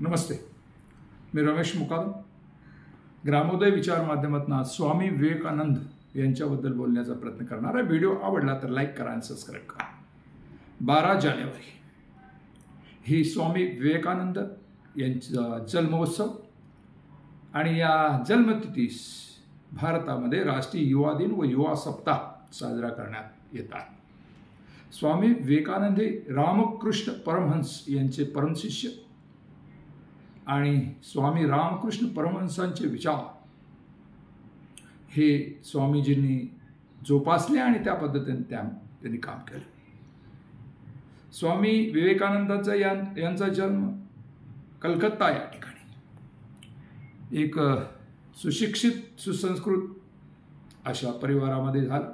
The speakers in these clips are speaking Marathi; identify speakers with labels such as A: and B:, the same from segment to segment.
A: नमस्ते, मी रमेश मुकादम. ग्रामोदय विचार माध्यमातून आज स्वामी विवेकानंद यांच्याबद्दल बोलण्याचा प्रयत्न करणार आहे. व्हिडिओ आवडला तर लाईक करा आणि सबस्क्राईब करा. 12 जानेवारी ही स्वामी विवेकानंद यांचा जन्मोत्सव आणि या जन्मतिथीस भारतामध्ये राष्ट्रीय युवा दिन व युवा सप्ताह साजरा करण्यात येत आहे. स्वामी विवेकानंद हे रामकृष्ण परमहंस यांचे परमशिष्य आणि स्वामी रामकृष्ण परमहंसांचे विचार हे स्वामीजींनी जोपासले आणि त्या पद्धतीने त्यांनी काम केलं. स्वामी विवेकानंदांचा यांचा जन्म कलकत्ता या ठिकाणी एक सुशिक्षित सुसंस्कृत अशा परिवारामध्ये झाला.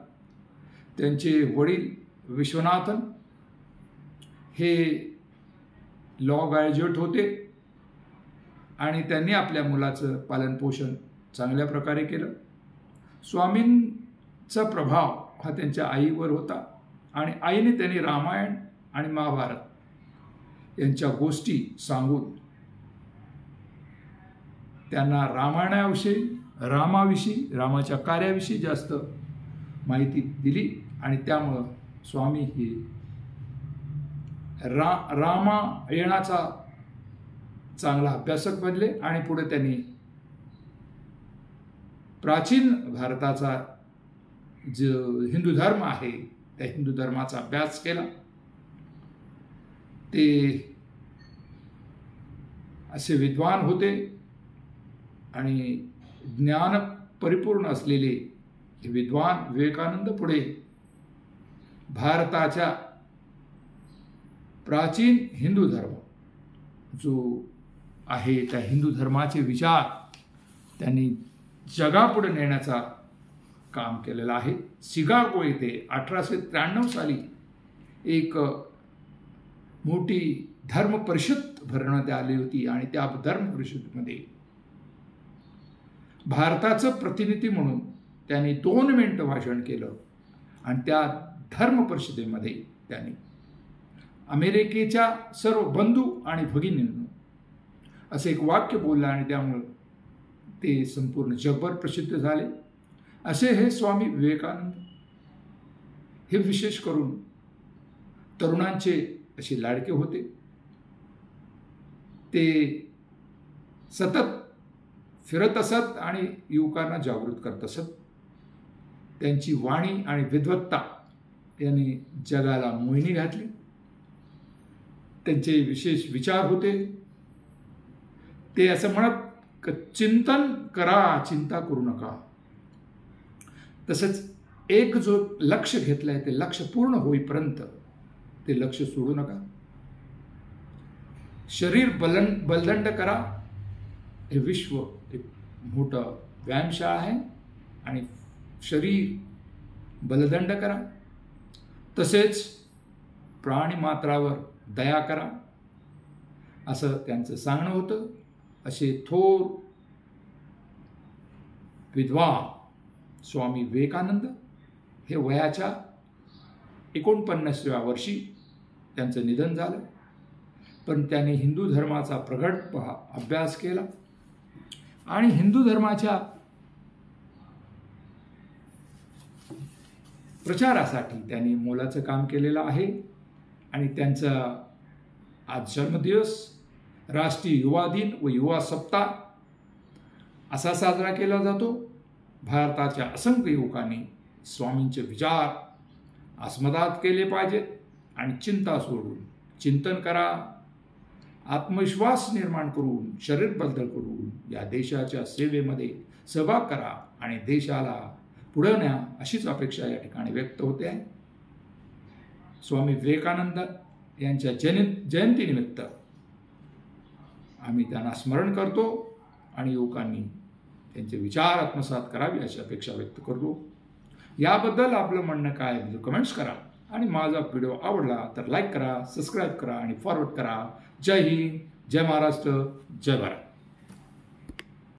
A: त्यांचे वडील विश्वनाथन हे लॉ ग्रॅज्युएट होते आणि त्यांनी आपल्या मुलाचं पालनपोषण चांगल्या प्रकारे केलं. स्वामींचा प्रभाव हा त्यांच्या आईवर होता आणि आईने त्यांनी रामायण आणि महाभारत यांच्या गोष्टी सांगून त्यांना रामायणाविषयी, रामाच्या कार्याविषयी जास्त माहिती दिली आणि त्यामुळं स्वामी हे रामायणाचा चांगला अभ्यासक बनले आणि पुढे त्यांनी प्राचीन भारताचा जो हिंदू धर्म आहे त्या हिंदू धर्माचा अभ्यास केला. ते असे विद्वान होते आणि ज्ञान परिपूर्ण असलेले विद्वान विवेकानंद पुढे भारताच्या प्राचीन हिंदू धर्म जो आहे त्या हिंदू धर्माचे विचार त्यांनी जगापुढे नेण्याचा काम केलेलं आहे. शिकागो येथे 1893 साली एक मोठी धर्म परिषद भरवण्यात आली होती आणि त्या धर्म परिषदेमध्ये भारताचं प्रतिनिधी म्हणून त्यांनी 2 मिनिटं भाषण केलं आणि त्या धर्म परिषदेमध्ये त्यांनी अमेरिकेच्या सर्व बंधू आणि भगिनींना असे एक वाक्य बोललं आणि त्यामुळे ते संपूर्ण जगभर प्रसिद्ध झाले. असे हे स्वामी विवेकानंद हे विशेष करून तरुणांचे असे लाडके होते. ते सतत फिरत असत आणि युवकांना जागृत करत असत. त्यांची वाणी आणि विद्वत्ता यांनी जगाला मोहिनी घातली. त्यांचे विशेष विचार होते. ते असं म्हणत चिंतन करा, चिंता करू नका. तसंच एक जो लक्ष घेतलंय ते लक्ष पूर्ण होईपर्यंत ते लक्ष सोडू नका. शरीर बलदंड करा. हे विश्व एक मोठं व्यायामशाळा आहे आणि शरीर बलदंड करा. तसेच प्राणीमात्रावर दया करा असं त्यांचं सांगणं होतं. असे थोर विद्वान स्वामी विवेकानंद हे वयाच्या 49व्या वर्षी त्यांचं निधन झालं. पण त्यांनी हिंदू धर्माचा प्रगट अभ्यास केला आणि हिंदू धर्माच्या प्रचारासाठी त्यांनी मोलाचं काम केलेलं आहे. आणि त्यांचा आज जन्मदिवस राष्ट्रीय युवा दिन व युवा सप्ताह असा साजरा केला जातो. भारताच्या असंख्य युवकांनी स्वामींचे विचार आत्मसात केले पाहिजेत आणि चिंता सोडून चिंतन करा. आत्मविश्वास निर्माण करून, शरीर बलदल करून या देशाच्या सेवेमध्ये सहभाग करा आणि देशाला पुढे न्या अशीच अपेक्षा या ठिकाणी व्यक्त होते आहे. स्वामी विवेकानंद यांच्या जयंतीनिमित्त आम्ही त्यांना स्मरण करतो आणि युवकांनी त्यांचे विचार आत्मसात करावे अशी अपेक्षा व्यक्त करतो. याबद्दल आपलं म्हणणं काय कमेंट्स करा आणि माझा व्हिडिओ आवडला तर लाईक करा, सबस्क्राईब करा आणि फॉरवर्ड करा. जय हिंद, जय महाराष्ट्र, जय भारत.